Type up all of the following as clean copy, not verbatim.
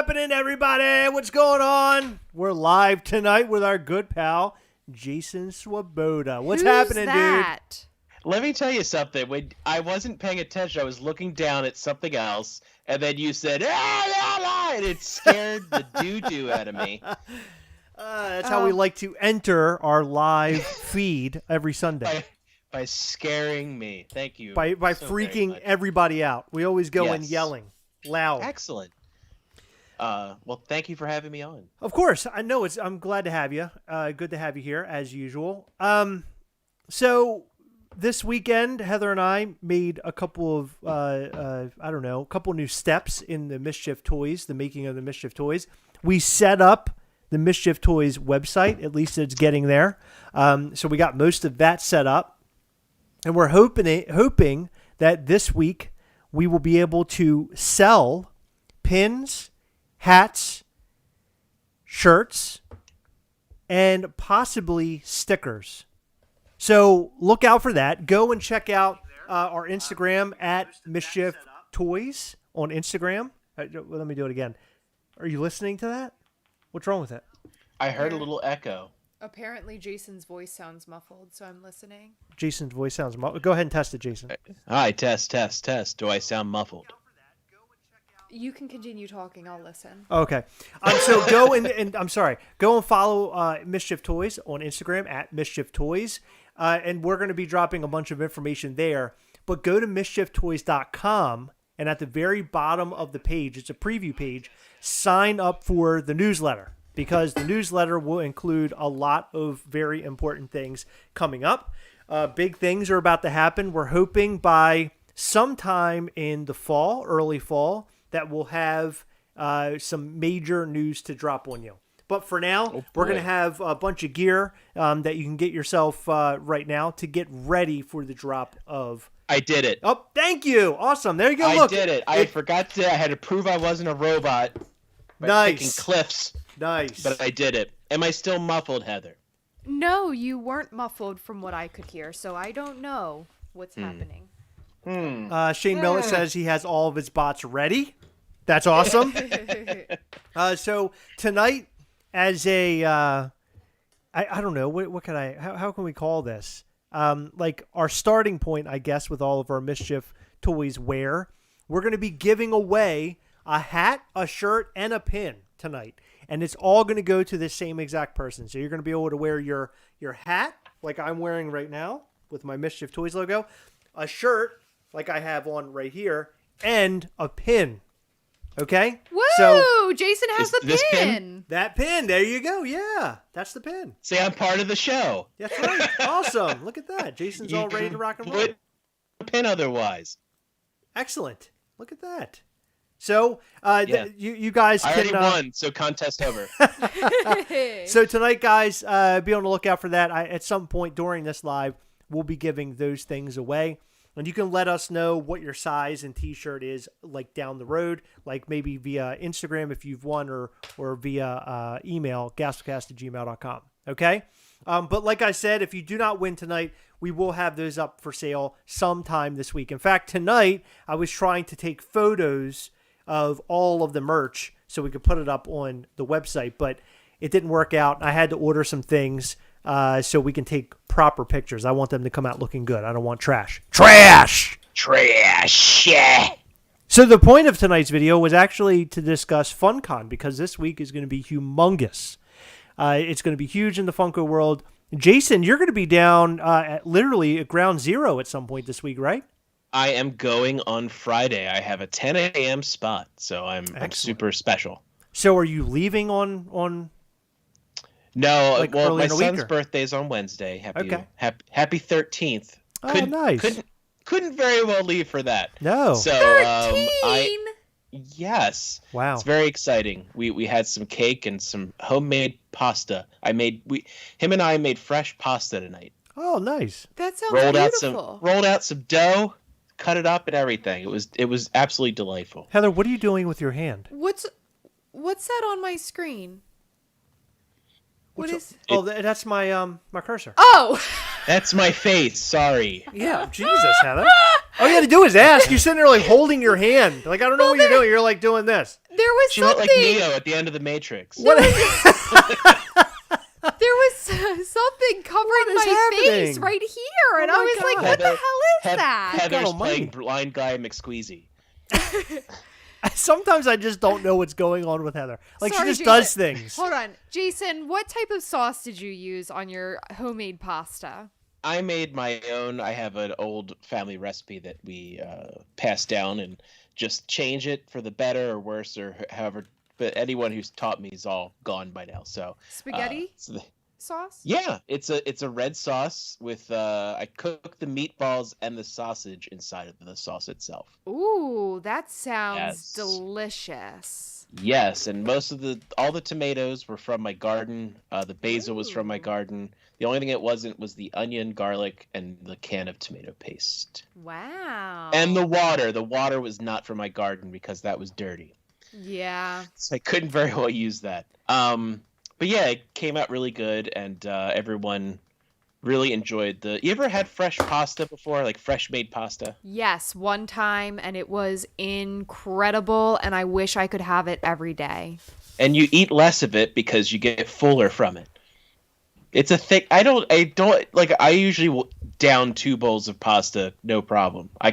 happening, everybody? What's going on? We're live tonight with our good pal, Jason Swoboda. What's happening, that? dude? Let me tell you something. When I wasn't paying attention, I was looking down at something else, and then you said, and it scared the doo-doo out of me. That's how we like to enter our live feed every Sunday. By scaring me. Thank you. By so freaking everybody out. We always go in Yes. yelling, loud. Excellent. Well, thank you for having me on. Of course. I know I'm glad to have you. Good to have you here, as usual. So this weekend, Heather and I made a couple of, a couple new steps in the Mischief toys, the making of the Mischief toys. We set up the Mischief Toys website. At least it's getting there. So we got most of that set up. And we're hoping that this week we will be able to sell pins, hats, shirts, and possibly stickers. So look out for that. Go and check out our Instagram at Mischief Toys on Instagram. Let me do it again. Are you listening to that? What's wrong with it? I heard a little echo. Apparently, Jason's voice sounds muffled, so I'm listening. Jason's voice sounds muffled. Go ahead and test it, Jason. Hi, test. Do I sound muffled? You can continue talking. I'll listen. Okay. So go and I'm sorry. Go and follow Mischief Toys on Instagram at Mischief Toys. And we're going to be dropping a bunch of information there. But go to mischieftoys.com, and at the very bottom of the page, it's a preview page, sign up for the newsletter, because the newsletter will include a lot of very important things coming up. Big things are about to happen. We're hoping by sometime in the fall, early fall, that we'll have some major news to drop on you. But for now, we're going to have a bunch of gear that you can get yourself right now to get ready for the drop of... I did it. Oh, thank you. Awesome. There you go. I did it. I forgot to... I had to prove I wasn't a robot by picking cliffs. Nice. But I did it. Am I still muffled, Heather? No, you weren't muffled from what I could hear, so I don't know what's happening. Shane Millett says he has all of his bots ready. That's awesome. So tonight, as a, I don't know, what can how can we call this? Like our starting point, I guess, with all of our Mischief Toys wear, we're going to be giving away a hat, a shirt, and a pin tonight. And it's all going to go to the same exact person. So you're going to be able to wear your hat, like I'm wearing right now, with my Mischief Toys logo, a shirt, like I have on right here, and a pin. Okay? Woo! So, Jason has the pin. That pin. There you go. Yeah, that's the pin. See, I'm part of the show. That's right. Awesome. Look at that. Jason's all ready to rock and roll. A pin otherwise. Excellent. Look at that. So, you guys can... I already won, so contest over. So tonight, guys, be on the lookout for that. At some point during this live, we'll be giving those things away. And you can let us know what your size and T-shirt is, like down the road, like maybe via Instagram if you've won, or via email, gastlecast@gmail.com. Okay? But like I said, if you do not win tonight, we will have those up for sale sometime this week. In fact, tonight, I was trying to take photos of all of the merch so we could put it up on the website, but it didn't work out. I had to order some things so we can take proper pictures. I want them to come out looking good. I don't want trash. Trash! Yeah. So the point of tonight's video was actually to discuss Funkon, because this week is going to be humongous. It's going to be huge in the Funko world. Jason, you're going to be down at literally at ground zero at some point this week, right? I am going on Friday. I have a 10 a.m. spot, so I'm super special. So are you leaving on No, like well, early my in the week, son's birthday's on Wednesday. Happy 13th. Oh, nice. Couldn't very well leave for that. No. So 13? Yes. Wow. It's very exciting. We had some cake and some homemade pasta. Him and I made fresh pasta tonight. Oh, nice. That sounds Rolled beautiful. out some dough, cut it up and everything. It was absolutely delightful. Heather, what are you doing with your hand? What's that on my screen? What is? Oh, that's my my cursor. Oh. That's my face. Sorry. Yeah, Jesus, Heather. All you had to do is ask. You're sitting there like holding your hand. Like, I don't know what you're doing. You're like doing this. There was She something. looked like Neo at the end of the Matrix. What? There was something covering my face happening? right here, and Oh I my was like, God. "What the hell is that?" Heather's God almighty. playing Blind Guy McSqueezy. Sometimes I just don't know what's going on with Heather. Like, Sorry, she just Jason. does things. Hold on, Jason. What type of sauce did you use on your homemade pasta? I made my own. I have an old family recipe that we passed down and just change it for the better or worse or however. But anyone who's taught me is all gone by now. So Spaghetti sauce? yeah, it's a red sauce with I cook the meatballs and the sausage inside of the sauce itself. Ooh, that sounds Yes. delicious. Yes, and all the tomatoes were from my garden. The basil was from my Ooh. garden. The only thing it wasn't was the onion, garlic, and the can of tomato paste. Wow. And the water. The water was not from my garden because that was dirty. Yeah. So I couldn't very well use that. But yeah, it came out really good, and everyone really enjoyed the. You ever had fresh pasta before, like fresh made pasta? Yes, one time, and it was incredible, and I wish I could have it every day. And you eat less of it because you get fuller from it. It's a thick. I don't like. I usually down 2 bowls of pasta, no problem. I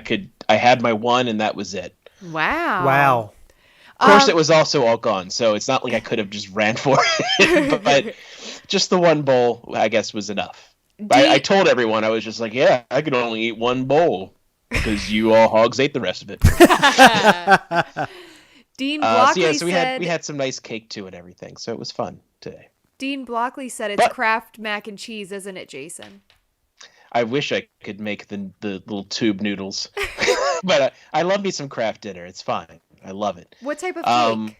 had my one, and that was it. Wow. Wow. Of course, it was also all gone, so it's not like I could have just ran for it. But just the 1 bowl, I guess, was enough. I told everyone, I was just like, yeah, I could only eat 1 bowl because you all hogs ate the rest of it. Dean Blockley so we said had some nice cake too and everything, so it was fun today. Dean Blockley said it's Kraft mac and cheese, isn't it, Jason? I wish I could make the little tube noodles, but I love me some Kraft dinner. It's fine. I love it. What type of cake?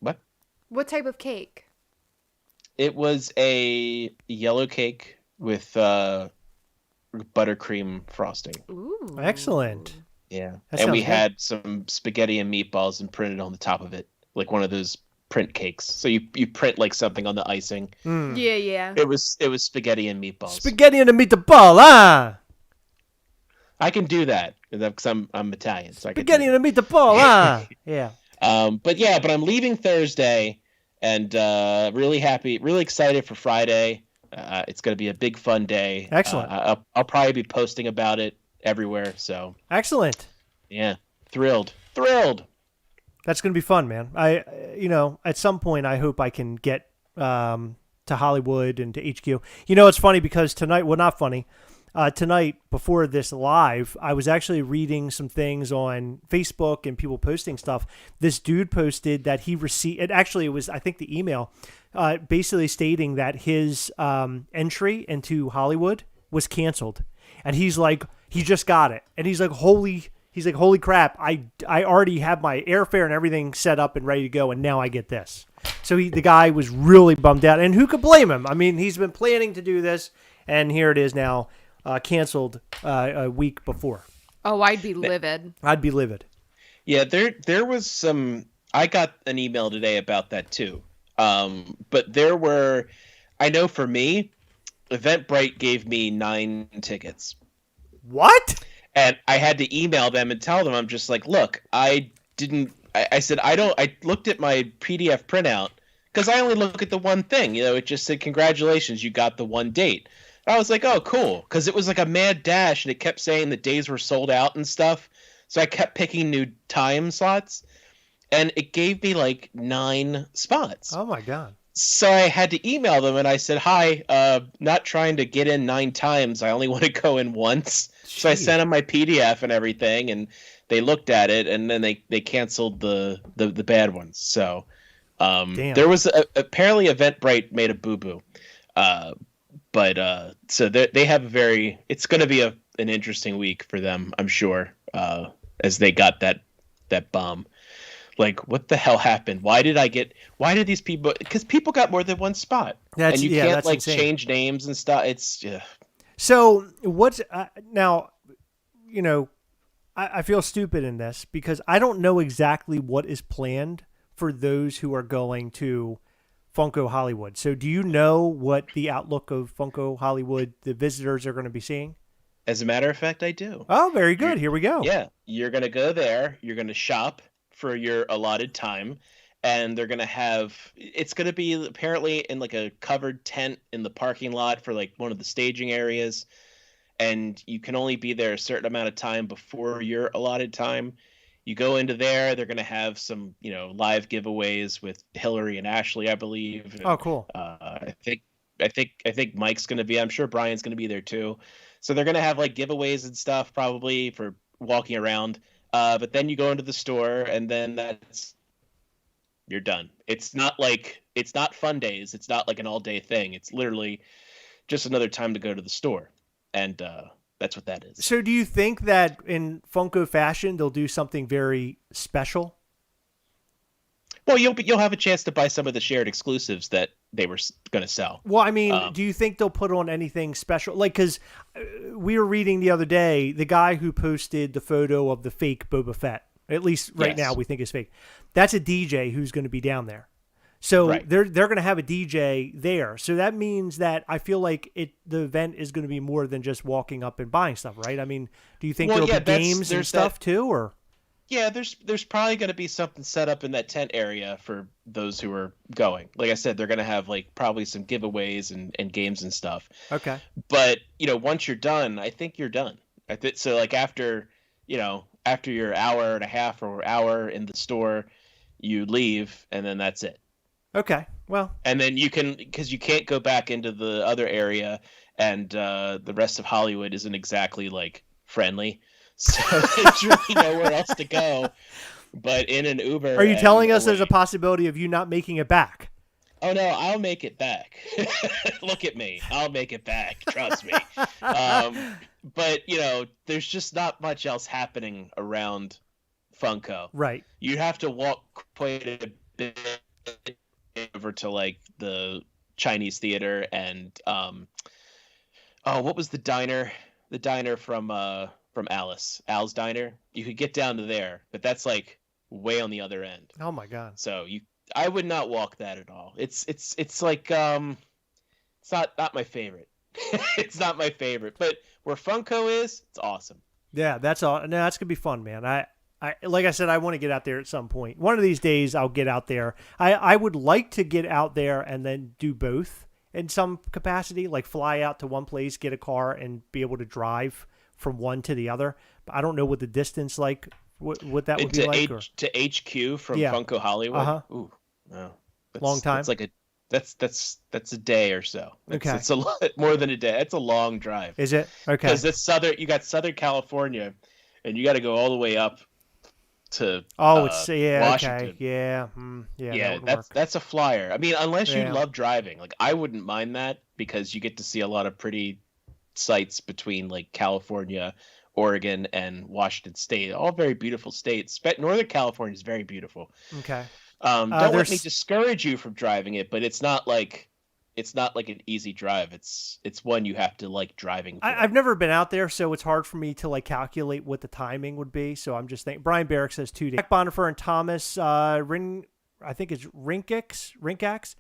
What? What type of cake? It was a yellow cake with buttercream frosting. Ooh. Excellent. Yeah. That And we sounds good. had some spaghetti and meatballs and printed on the top of it, like one of those print cakes. So you print like something on the icing. Mm. Yeah, yeah. It was spaghetti and meatballs. Spaghetti and a meatball, ah! I can do that because I'm Italian. So I can do Spaghetti and a meatball, ah! Yeah. But I'm leaving Thursday, and really happy, really excited for Friday. It's going to be a big fun day. Excellent. I'll probably be posting about it everywhere. So Excellent. yeah, thrilled. That's going to be fun, man. At some point, I hope I can get to Hollywood and to HQ. It's funny because tonight, well, not funny. Tonight, before this live, I was actually reading some things on Facebook and people posting stuff. This dude posted that he received, it was, I think, the email, basically stating that his entry into Hollywood was canceled. And he's like, he just got it. And he's like, holy crap, I already have my airfare and everything set up and ready to go, and now I get this. So the guy was really bummed out. And who could blame him? I mean, he's been planning to do this, and here it is now. Canceled a week before. Oh, I'd be livid. I'd be livid. Yeah, there was some. I got an email today about that too. But there were, I know for me, Eventbrite gave me 9 tickets. What? And I had to email them and tell them, I'm just like, look, I said, I looked at my PDF printout because I only look at the one thing, it just said, congratulations, you got the one date. I was like, oh, cool. Because it was like a mad dash and it kept saying the days were sold out and stuff. So I kept picking new time slots and it gave me like 9 spots. Oh my God. So I had to email them and I said, hi, not trying to get in 9 times. I only want to go in once. So I sent them my PDF and everything and they looked at it and then they canceled the bad ones. So there was apparently Eventbrite made a boo-boo. But so they have it's going to be an interesting week for them, I'm sure, as they got that bomb. Like, what the hell happened? Why did these people, because people got more than one spot. And you can't like insane. change names and stuff. It's, So what's, now, I feel stupid in this because I don't know exactly what is planned for those who are going to Funko Hollywood. So do you know what the outlook of Funko Hollywood, the visitors are going to be seeing? As a matter of fact, I do. Oh, very good. Here we go. Yeah, you're going to go there. You're going to shop for your allotted time. And they're going to have, it's going to be apparently in like a covered tent in the parking lot for like one of the staging areas. And you can only be there a certain amount of time before your allotted time. You go into there, they're going to have some, live giveaways with Hillary and Ashley, I believe. And, Oh, cool. I think Mike's going to be, I'm sure Brian's going to be there too. So they're going to have like giveaways and stuff probably for walking around. But then you go into the store and then you're done. It's not fun days. It's not like an all day thing. It's literally just another time to go to the store. And that's what that is. So do you think that in Funko fashion, they'll do something very special? Well, you'll have a chance to buy some of the shared exclusives that they were going to sell. Well, I mean, do you think they'll put on anything special? Like, because we were reading the other day, the guy who posted the photo of the fake Boba Fett, at least right now we think is fake. That's a DJ who's going to be down there. So they're going to have a DJ there. So that means that I feel like the event is going to be more than just walking up and buying stuff, right? I mean, do you think there'll be games and stuff too, or? Yeah, there's probably going to be something set up in that tent area for those who are going. Like I said, they're going to have like probably some giveaways and games and stuff. Okay. But once you're done, I think you're done. So. Like after your hour and a half or hour in the store, you leave and then that's it. Okay. Well. And then because you can't go back into the other area, and the rest of Hollywood isn't exactly like friendly. So there's really nowhere else to go but in an Uber. Are you telling us there's a possibility of you not making it back? Oh, no, I'll make it back. Look at me. I'll make it back. Trust me. But, there's just not much else happening around Funko. Right. You have to walk quite a bit over to, like, the Chinese theater and, what was the diner? The diner from Al's Diner. You could get down to there, but that's like way on the other end. Oh my God. So I would not walk that at all. It's like it's not my favorite. It's not my favorite, but where Funko is, it's awesome. Yeah, that's all. No, that's gonna be fun, man. I like I said, I want to get out there at some point. One of these days, I'll get out there. I would like to get out there and then do both in some capacity, like fly out to one place, get a car, and be able to drive from one to the other. But I don't know what the distance like. What that would be like? To HQ from Funko Hollywood. Ooh, no, long time. It's like that's a day or so. Okay, it's a lot more than a day. It's a long drive. Is it? Okay, because you got Southern California, and you got to go all the way up to Washington. Okay, yeah, yeah. That's a flyer. I mean, unless you love driving, like I wouldn't mind that because you get to see a lot of pretty sites between like California, Oregon, and Washington State, all very beautiful states. Northern California is very beautiful. Okay. Don't let me discourage you from driving it, but it's not like an easy drive. It's one you have to like driving. I've never been out there, so it's hard for me to like calculate what the timing would be. So I'm just thinking. Brian Barrick says 2 days. Jack Bonifer and Thomas I think it's Rinkax.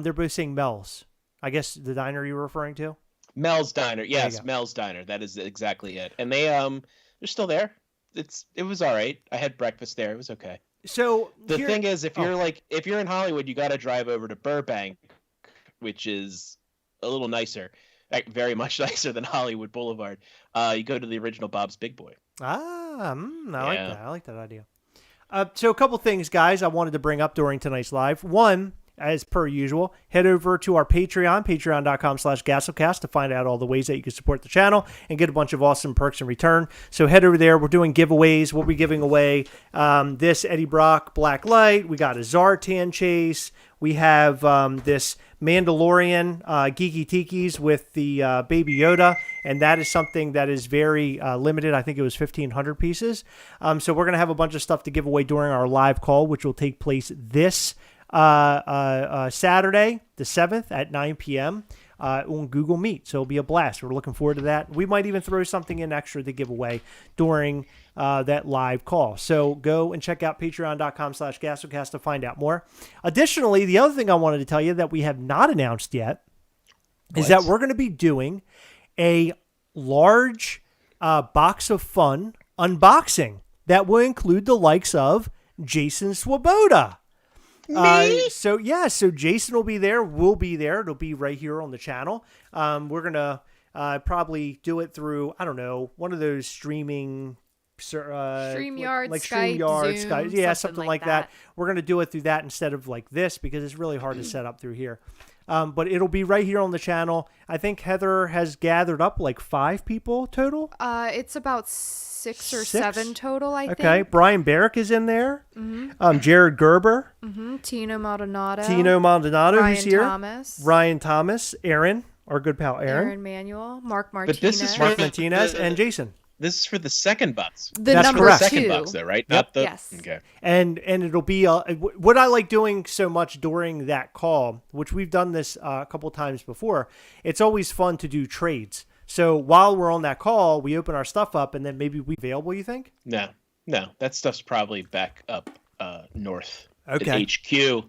They're both saying Mel's. I guess the diner you were referring to. Mel's Diner, yes, Mel's Diner. That is exactly it. And they're still there. It was all right. I had breakfast there. It was okay. So the thing is, if you're in Hollywood, you got to drive over to Burbank, which is a little nicer, like very much nicer than Hollywood Boulevard. You go to the original Bob's Big Boy. I like that. I like that idea. So a couple things, guys, I wanted to bring up during tonight's live. One, as per usual, head over to our Patreon, patreon.com/Gastlecast, to find out all the ways that you can support the channel and get a bunch of awesome perks in return. So head over there. We're doing giveaways. We'll be giving away this Eddie Brock Black Light. We got a Zartan Chase. We have this Mandalorian Geeky Tikis with the Baby Yoda, and that is something that is very limited. I think it was 1,500 pieces. So we're going to have a bunch of stuff to give away during our live call, which will take place this Saturday, the 7th at 9 p.m. on Google Meet. So it'll be a blast. We're looking forward to that. We might even throw something in extra to give away during that live call. So go and check out patreon.com/Gastlecast to find out more. Additionally, the other thing I wanted to tell you that we have not announced yet is that we're going to be doing a large box of fun unboxing that will include the likes of Jason Swoboda. So Jason will be there. We'll be there. It'll be right here on the channel. We're going to probably do it through, I don't know, one of those streaming StreamYard, like Skype, StreamYard, Zoom, Skype, something like that. We're going to do it through that instead of like this because it's really hard to set up through here. But it'll be right here on the channel. I think Heather has gathered up like 5 people total. It's about 6 or 7 total, I think. Okay, Brian Barrick is in there. Jared Gerber. Tino Maldonado. Ryan who's here. Thomas. Ryan Thomas. Aaron, our good pal Aaron. Aaron Manuel. Mark Martinez. But this is Mark Martinez and Jason. This is for the second box. That's for number the 2. second box, though, right? Not the. Yes. Okay. And it'll be what I like doing so much during that call, which we've done this a couple times before. It's always fun to do trades. So while we're on that call, we open our stuff up, and then maybe we available. You think? No, that stuff's probably back up north. Okay.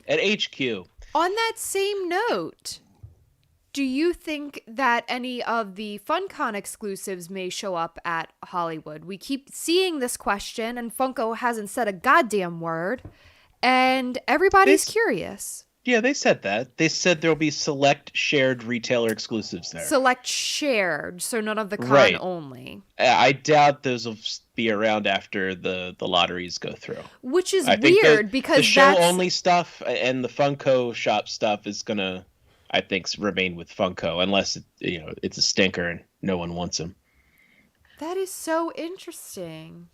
At HQ. On that same note, do you think that any of the Funkon exclusives may show up at Hollywood? We keep seeing this question, and Funko hasn't said a goddamn word, and everybody's curious. Yeah, they said that. They said there'll be select shared retailer exclusives there. Select shared, so none of the con Right. only. I doubt those will be around after the lotteries go through. Which is I think weird because the show that's... only stuff and the Funko shop stuff is gonna, I think, remain with Funko unless it's a stinker and no one wants them. That is so interesting.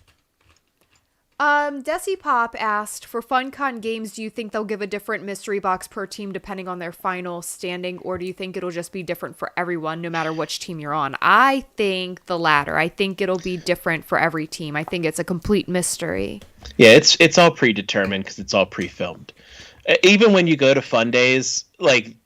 Desi Pop asked, for Funcon games, do you think they'll give a different mystery box per team depending on their final standing, or do you think it'll just be different for everyone no matter which team you're on? I think the latter. I think it'll be different for every team. I think it's a complete mystery. Yeah, it's all predetermined because it's all pre-filmed. Even when you go to Fun Days, like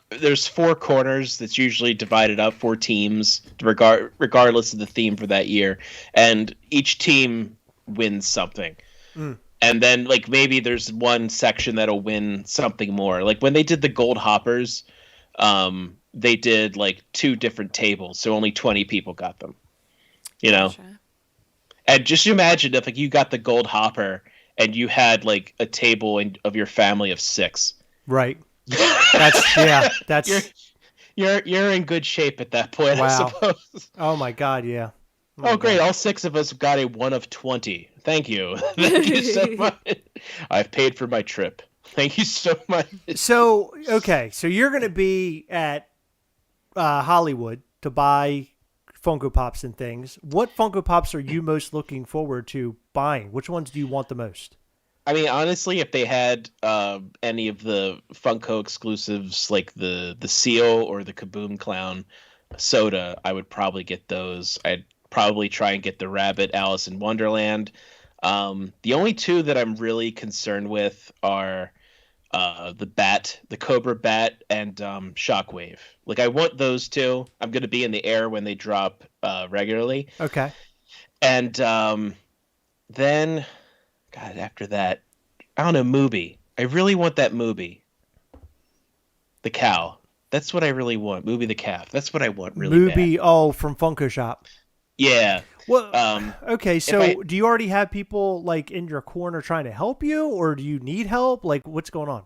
there's 4 corners that's usually divided up, 4 teams, regardless of the theme for that year, and each team wins something. And then like maybe there's one section that'll win something more. Like when they did the gold hoppers, they did like 2 different tables, so only 20 people got them. Gotcha. And just imagine if like you got the gold hopper and you had like a table of your family of 6. Right. That's you're in good shape at that point. Wow. I suppose. Oh my God, yeah. Oh, great! All 6 of us got a 1 of 20. Thank you. Thank you so much. I've paid for my trip. Thank you so much. So you're going to be at Hollywood to buy Funko Pops and things. What Funko Pops are you most looking forward to buying? Which ones do you want the most? I mean, honestly, if they had any of the Funko exclusives, like the Seal or the Kaboom Clown soda, I would probably get those. I'd probably try and get the Rabbit Alice in Wonderland. The only 2 that I'm really concerned with are the Cobra Bat and Shockwave. Like I want those 2. I'm going to be in the air when they drop regularly. Okay. And then, God, after that, I don't know, Mooby. I really want that Mooby. The cow. That's what I really want. Mooby the calf. That's what I want really bad. Mooby, from Funko Shop. Yeah. Well, okay, so do you already have people like in your corner trying to help you, or do you need help? Like, what's going on?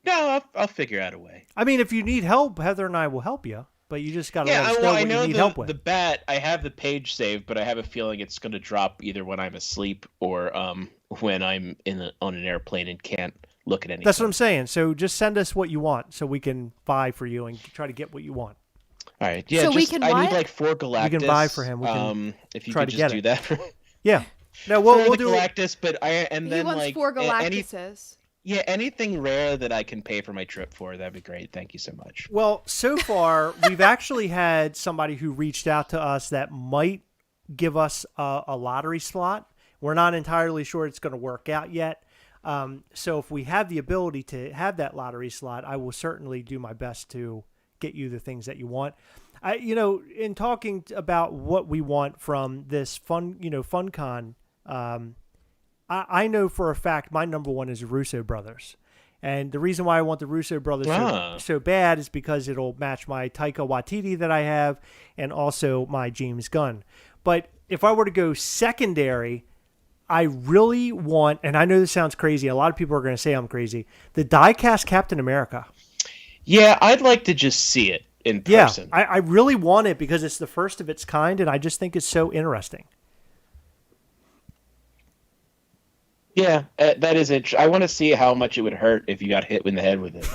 No, I'll figure out a way. I mean, if you need help, Heather and I will help you, but you just got to let us know I what know you need help with. The bat, I have the page saved, but I have a feeling it's going to drop either when I'm asleep or when I'm on an airplane and can't look at anything. That's what I'm saying. So just send us what you want so we can buy for you and try to get what you want. All right. Yeah. So I need like 4 Galactus. You can buy for him. We can if you try could to just get do it. that. Yeah. No, we'll do Galactus, but He wants 4 Galactuses. Anything rare that I can pay for my trip for, that'd be great. Thank you so much. Well, so far we've actually had somebody who reached out to us that might give us a lottery slot. We're not entirely sure it's going to work out yet. So if we have the ability to have that lottery slot, I will certainly do my best to get you the things that you want. In talking about what we want from this FunCon, I know for a fact my number one is the Russo brothers. And the reason why I want the Russo brothers so bad is because it'll match my Taika Waititi that I have and also my James Gunn. But if I were to go secondary, I really want, and I know this sounds crazy, a lot of people are going to say I'm crazy, the Diecast Captain America. Yeah, I'd like to just see it in person. Yeah, I really want it because it's the first of its kind, and I just think it's so interesting. Yeah, that is it. I want to see how much it would hurt if you got hit in the head with it.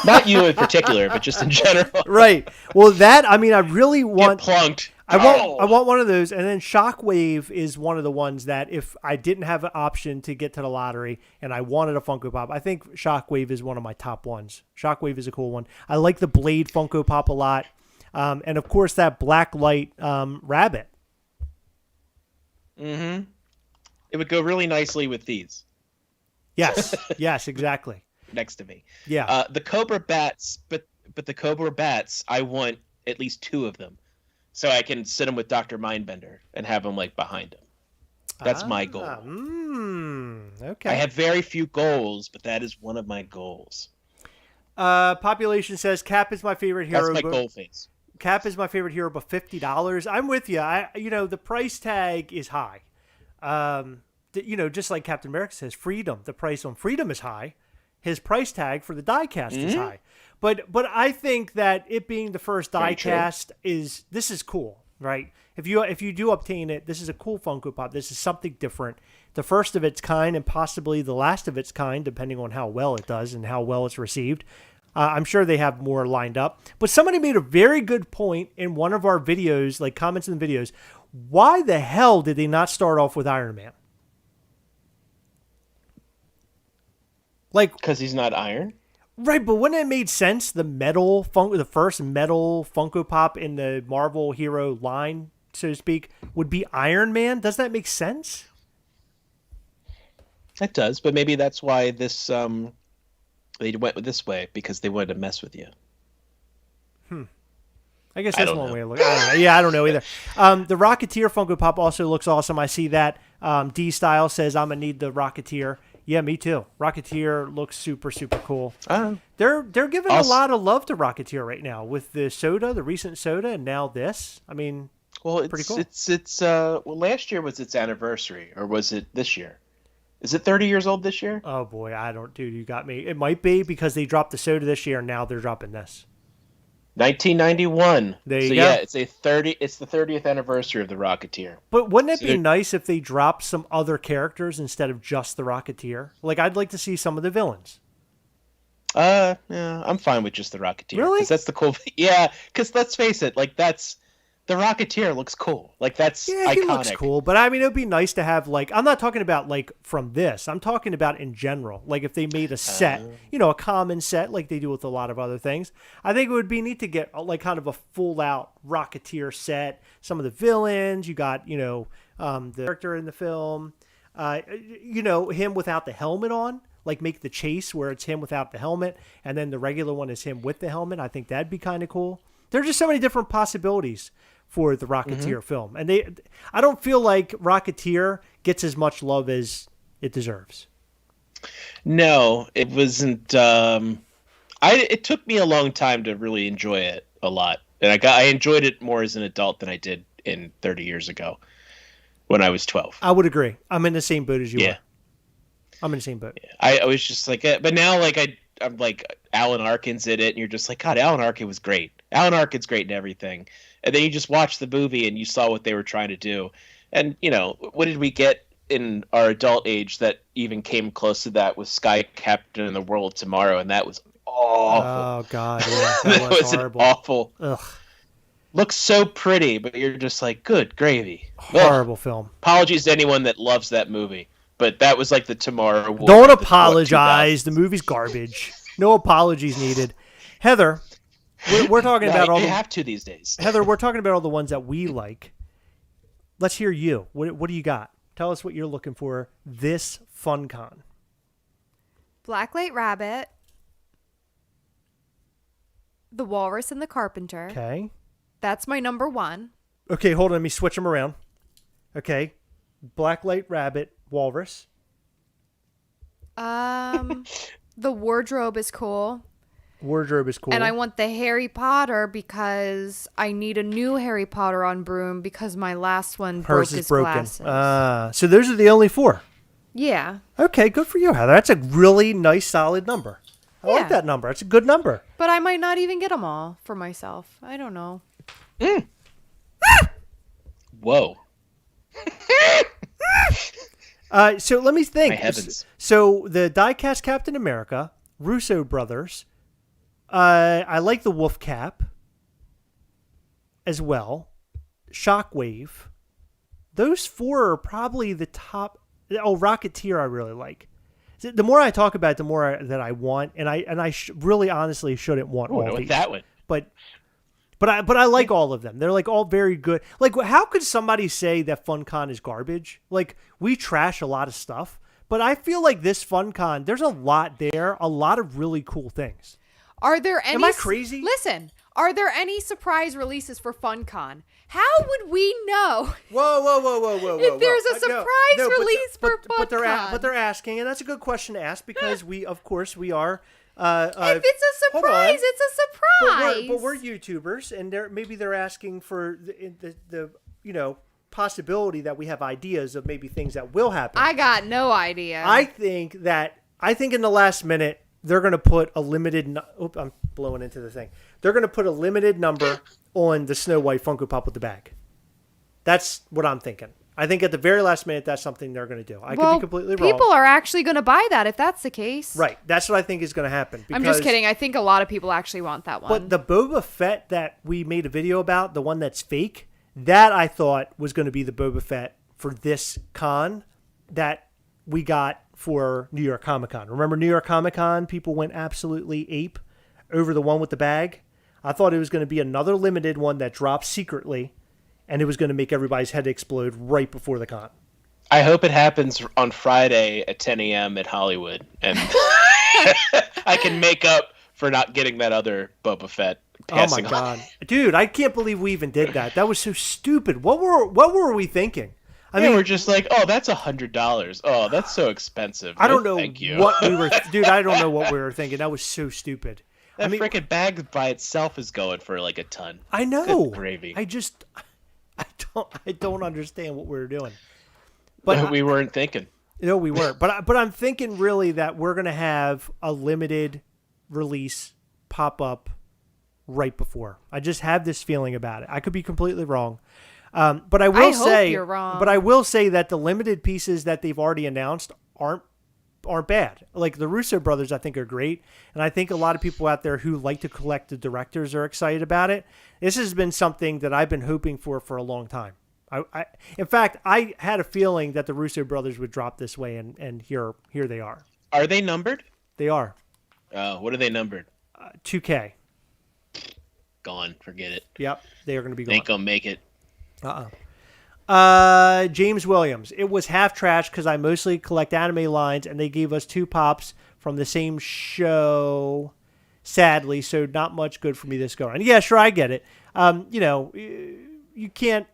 Not you in particular, but just in general. Right. Well, I really want... Get plunked. I want one of those, and then Shockwave is one of the ones that if I didn't have an option to get to the lottery and I wanted a Funko Pop, I think Shockwave is one of my top ones. Shockwave is a cool one. I like the Blade Funko Pop a lot, and of course that black light rabbit. Mm-hmm. It would go really nicely with these. Yes, yes, exactly. Next to me. Yeah. The Cobra Bats, but the Cobra Bats, I want at least 2 of them. So I can sit them with Dr. Mindbender and have them like behind him. That's my goal. Okay. I have very few goals, but that is one of my goals. Population says Cap is my favorite hero. That's my goal face. Cap is my favorite hero, but $50. I'm with you. The price tag is high. Just like Captain America says, freedom. The price on freedom is high. His price tag for the diecast is high. But I think that it being the first diecast is cool, right? If you do obtain it, this is a cool Funko Pop. This is something different. The first of its kind and possibly the last of its kind, depending on how well it does and how well it's received. I'm sure they have more lined up. But somebody made a very good point in one of our videos, like comments in the videos. Why the hell did they not start off with Iron Man? Like, because he's not Iron? Right, but wouldn't it make sense the first metal Funko Pop in the Marvel hero line, so to speak, would be Iron Man? Does that make sense? It does, but maybe that's why this they went this way, because they wanted to mess with you. I guess that's one way to look at it. Yeah, I don't know either. The Rocketeer Funko Pop also looks awesome. I see that. D-Style says, I'm going to need the Rocketeer. Yeah, me too. Rocketeer looks super, super cool. They're giving a lot of love to Rocketeer right now with the soda, the recent soda, and now this. I mean, pretty cool. Well, last year was its anniversary, or was it this year? Is it 30 years old this year? Oh boy, dude, you got me. It might be because they dropped the soda this year, and now they're dropping this. 1991. There you go. Yeah, it's the 30th anniversary of the Rocketeer. But wouldn't it be nice if they dropped some other characters instead of just the Rocketeer? Like, I'd like to see some of the villains. Yeah, I'm fine with just the Rocketeer. Really? Because that's the cool. Yeah, because let's face it, like the Rocketeer looks cool. Like that's iconic. He looks cool. But I mean, it'd be nice to have I'm not talking about like from this. I'm talking about in general. Like if they made a set, a common set like they do with a lot of other things. I think it would be neat to get like kind of a full out Rocketeer set. Some of the villains you got, the character in the film, him without the helmet on. Like make the chase where it's him without the helmet, and then the regular one is him with the helmet. I think that'd be kind of cool. There's just so many different possibilities for the Rocketeer film. And I don't feel like Rocketeer gets as much love as it deserves. No, it wasn't. It took me a long time to really enjoy it a lot. And I enjoyed it more as an adult than I did 30 years ago when I was 12. I would agree. I'm in the same boat as you are. I'm in the same boat. I was just like, but now I'm like Alan Arkin's in it, and you're just like, God, Alan Arkin was great. Alan Arkin's great in everything. And then you just watch the movie and you saw what they were trying to do. And, what did we get in our adult age that even came close to that with Sky Captain and the World Tomorrow? And that was awful. Oh, God. Yeah, that was horrible. Awful. Ugh. Looks so pretty, but you're just like, good gravy. Horrible film. Apologies to anyone that loves that movie. But that was like the Tomorrow War. Don't apologize. The movie's garbage. No apologies needed. Heather, we're talking about all. You have to these days. Heather, we're talking about all the ones that we like. Let's hear you. What do you got? Tell us what you're looking for this FunCon. Blacklight Rabbit. the Walrus and the Carpenter. Okay. That's my number 1. Okay, hold on. Let me switch them around. Okay. Blacklight Rabbit, Walrus. The wardrobe is cool. Wardrobe is cool. And I want the Harry Potter because I need a new Harry Potter on broom because my last one broke his glasses. So those are the only 4. Yeah. Okay, good for you, Heather. That's a really nice, solid number. I like that number. It's a good number. But I might not even get them all for myself. I don't know. Whoa. So let me think. My heavens. So the Diecast Captain America, Russo brothers. I like the Wolf Cap as well. Shockwave. Those 4 are probably the top. Oh, Rocketeer I really like. The more I talk about it, the more that I want, and I really honestly shouldn't want all these. That one. But I like all of them. They're like all very good. Like, how could somebody say that FunCon is garbage? Like, we trash a lot of stuff, but I feel like this FunCon, there's a lot there, a lot of really cool things. Are there any? Am I crazy? Listen, are there any surprise releases for FunCon? How would we know? Whoa! If there's a surprise release for FunCon. But they're asking, and that's a good question to ask because we, of course, we are. If it's a surprise, it's a surprise. But we're YouTubers, and maybe they're asking for the possibility that we have ideas of maybe things that will happen. I got no idea. I think in the last minute they're going to put a limited. I'm blowing into the thing. They're going to put a limited number on the Snow White Funko Pop with the bag. That's what I'm thinking. I think at the very last minute, that's something they're going to do. I could be completely wrong. People are actually going to buy that if that's the case. Right. That's what I think is going to happen. I'm just kidding. I think a lot of people actually want that one. But the Boba Fett that we made a video about, the one that's fake, that I thought was going to be the Boba Fett for this con that we got for New York Comic Con. Remember New York Comic Con? People went absolutely ape over the one with the bag. I thought it was going to be another limited one that dropped secretly, and it was going to make everybody's head explode right before the con. I hope it happens on Friday at 10 a.m. at Hollywood, and I can make up for not getting that other Boba Fett passing. Oh my god, dude! I can't believe we even did that. That was so stupid. What were we thinking? I mean, we're just like, oh, that's $100. Oh, that's so expensive. I don't know Thank you. what we were, dude. I don't know what we were thinking. That was so stupid. That freaking bag by itself is going for like a ton. I know. Good gravy. I don't understand what we were doing. But we weren't thinking. No, we weren't. But I'm thinking really that we're gonna have a limited release pop up right before. I just have this feeling about it. I could be completely wrong. But I will say, you're wrong. But I will say that the limited pieces that they've already announced aren't bad. Like the Russo brothers, I think are great, and I think a lot of people out there who like to collect the directors are excited about it. This has been something that I've been hoping for a long time. In fact, I had a feeling that the Russo brothers would drop this way, and here they are. Are they numbered? They are. What are they numbered? 2K. Gone. Forget it. Yep, they are going to be gone. Ain't gonna make it. James Williams. It was half trash because I mostly collect anime lines, and they gave us 2 pops from the same show. Sadly, so not much good for me this go around. Yeah, sure, I get it. You can't.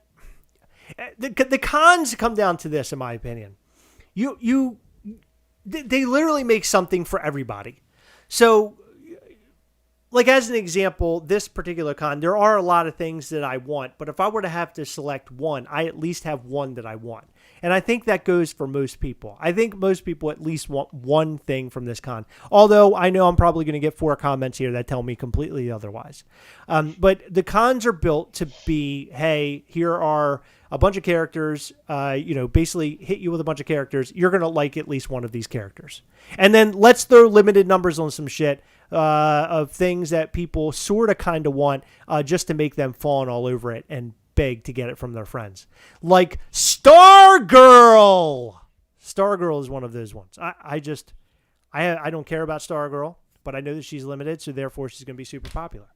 The cons come down to this, in my opinion. They literally make something for everybody. So, like as an example, this particular con, there are a lot of things that I want, but if I were to have to select one, I at least have one that I want. And I think that goes for most people. I think most people at least want one thing from this con. Although I know I'm probably going to get 4 comments here that tell me completely otherwise. But the cons are built to be, hey, here are a bunch of characters, basically hit you with a bunch of characters. You're going to like at least one of these characters. And then let's throw limited numbers on some shit of things that people sort of kind of want just to make them fawn all over it and beg to get it from their friends. Like Stargirl! Stargirl is one of those ones. I don't care about Stargirl, but I know that she's limited, so therefore she's going to be super popular.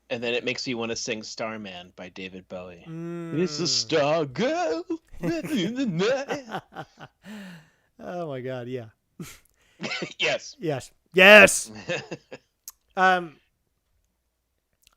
And then it makes you want to sing Starman by David Bowie. It's a Stargirl in the night. Oh my God, yeah. Yes. Yes.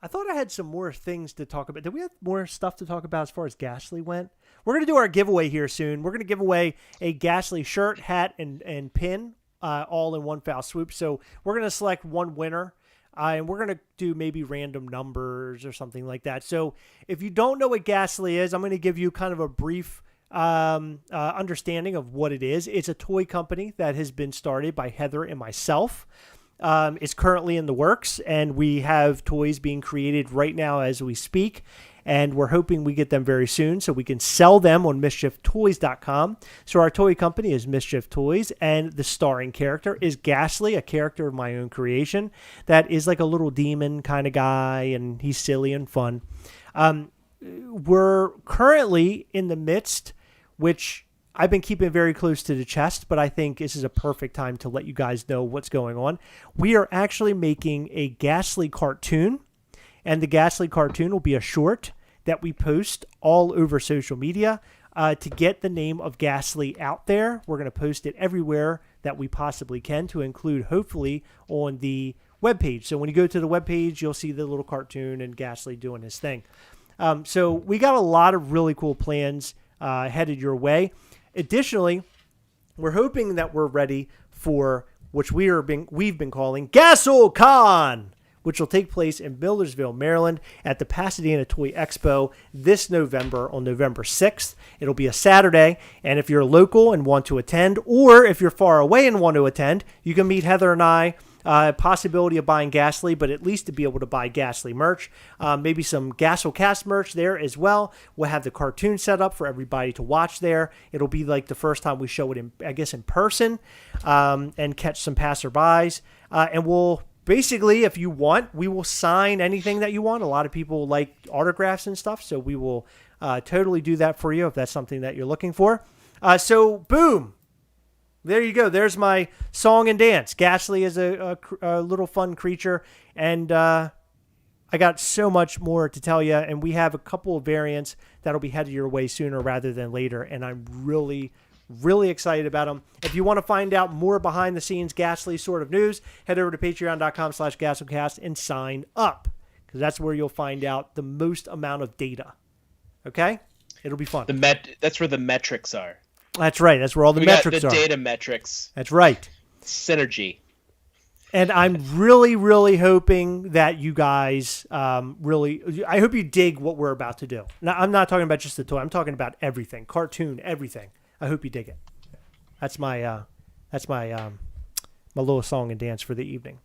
I thought I had some more things to talk about. Did we have more stuff to talk about as far as Ghastly went? We're going to do our giveaway here soon. We're going to give away a Ghastly shirt, hat, and pin all in one foul swoop. So we're going to select one winner, and we're going to do maybe random numbers or something like that. So if you don't know what Ghastly is, I'm going to give you kind of a brief understanding of what it is. It's a toy company that has been started by Heather and myself. It's currently in the works, and we have toys being created right now as we speak, and we're hoping we get them very soon so we can sell them on MischiefToys.com. So our toy company is Mischief Toys, and the starring character is Ghastly, a character of my own creation that is like a little demon kind of guy, and he's silly and fun. We're currently in the midst, which I've been keeping very close to the chest, but I think this is a perfect time to let you guys know what's going on. We are actually making a Ghastly cartoon, and the Ghastly cartoon will be a short that we post all over social media to get the name of Ghastly out there. We're going to post it everywhere that we possibly can, to include hopefully on the webpage. So when you go to the webpage, you'll see the little cartoon and Ghastly doing his thing. So we got a lot of really cool plans headed your way. Additionally, we're hoping that we're ready for which we've been calling Gastlecast Con, which will take place in Millersville, Maryland at the Pasadena Toy Expo this November, on November 6th. It'll be a Saturday, and if you're local and want to attend, or if you're far away and want to attend, you can meet Heather and I. Possibility of buying Ghastly, but at least to be able to buy Ghastly merch. Maybe some Gastlecast merch there as well. We'll have the cartoon set up for everybody to watch there. It'll be like the first time we show it in person, and catch some passerbys. And we'll basically, if you want, we will sign anything that you want. A lot of people like autographs and stuff, so we will totally do that for you if that's something that you're looking for. So boom. There you go. There's my song and dance. Ghastly is a little fun creature, and I got so much more to tell you, and we have a couple of variants that'll be headed your way sooner rather than later, and I'm really, really excited about them. If you want to find out more behind-the-scenes Ghastly sort of news, head over to patreon.com/Gastlecast and sign up, because that's where you'll find out the most amount of data. Okay? It'll be fun. That's where the metrics are. That's right. That's where all the metrics are. The data metrics. That's right. Synergy. And I'm really, really hoping that you guys I hope you dig what we're about to do. Now, I'm not talking about just the toy. I'm talking about everything. Cartoon, everything. I hope you dig it. That's my my little song and dance for the evening.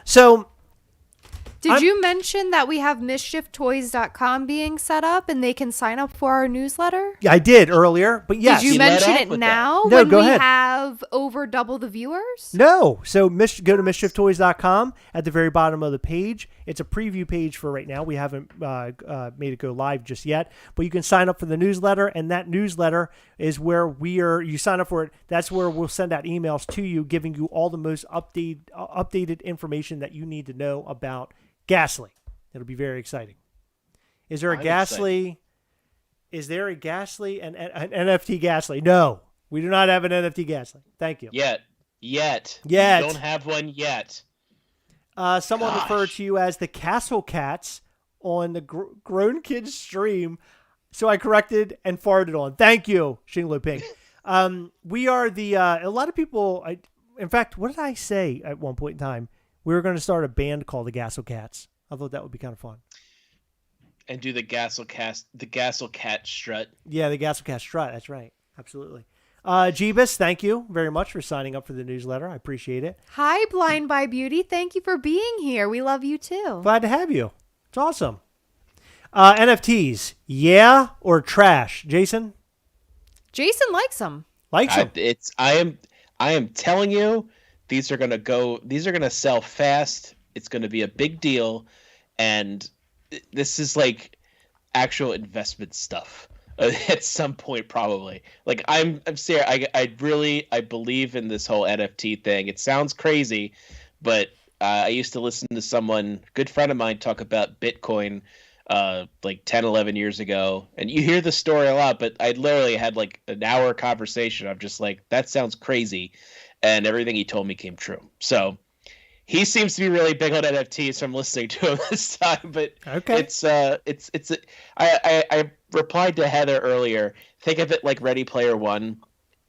So, Did you mention that we have MischiefToys.com being set up and they can sign up for our newsletter? Yeah, I did earlier, but yes. Did you mention it now No, when go we ahead. have over double the viewers? No. So go to MischiefToys.com at the very bottom of the page. It's a preview page for right now. We haven't made it go live just yet, but you can sign up for the newsletter, and that newsletter is where you sign up for it. That's where we'll send out emails to you, giving you all the most updated information that you need to know about Ghastly. It'll be very exciting. Is there a Ghastly? Is there a Ghastly and an NFT Ghastly? No, we do not have an NFT Ghastly. Thank you. Yet. We don't have one yet. Someone referred to you as the Castle Cats on the Grown Kids stream, so I corrected and forwarded on. Thank you, Shinglo Pink. We are a lot of people. In fact, what did I say at one point in time? We were going to start a band called the Gastlecats. I thought that would be kind of fun. And do the Gastlecat strut. Yeah, the Gastlecat strut. That's right. Absolutely. Jeebus, thank you very much for signing up for the newsletter. I appreciate it. Hi, Blind by Beauty. Thank you for being here. We love you too. Glad to have you. It's awesome. NFTs, yeah or trash? Jason? Jason likes them. Likes them. I am telling you, these are gonna sell fast. It's gonna be a big deal, and this is like actual investment stuff at some point, probably. Like I'm serious. I believe in this whole NFT thing. It sounds crazy, but I used to listen to someone, good friend of mine, talk about Bitcoin like 10, 11 years ago. And you hear the story a lot, but I literally had like an hour conversation. I'm just like, that sounds crazy. And everything he told me came true. So He seems to be really big on NFTs from listening to him this time, but Okay. I replied to Heather earlier. Think of it like Ready Player One.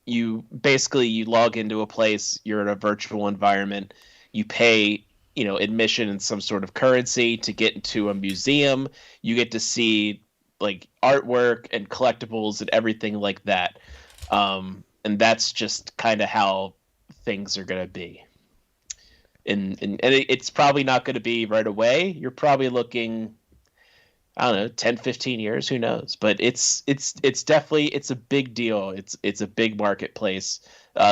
You log into a place, you're in a virtual environment, you pay, admission and some sort of currency to get into a museum. You get to see like artwork and collectibles and everything like that. And that's just kind of how things are going to be. And it's probably not going to be right away. You're probably looking, I don't know, 10, 15 years, who knows? But it's definitely, it's a big deal. It's a big marketplace.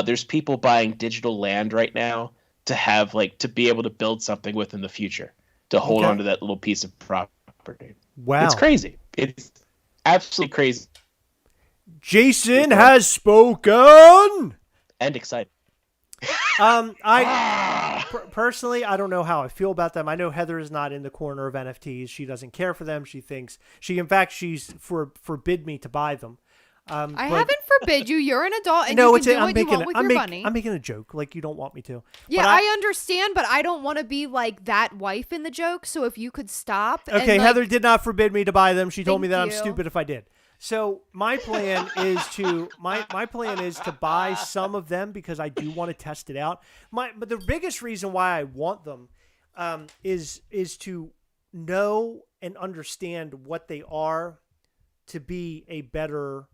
There's people buying digital land right now to be able to build something with in the future, to hold on to that little piece of property. Wow. It's crazy. It's absolutely crazy. Jason has spoken. And excited. Personally, I don't know how I feel about them. I know Heather is not in the corner of NFTs. She doesn't care for them. She's forbid me to buy them. I haven't forbid you. You're an adult and no, you can do what you want with your money. I'm making a joke. Like, you don't want me to. Yeah, I understand, but I don't want to be like that wife in the joke. So if you could stop. Okay, and, Heather did not forbid me to buy them. She told me that Thank I'm you. stupid if I did. So my plan is to buy some of them because I do want to test it out. But the biggest reason why I want them is to know and understand what they are to be a better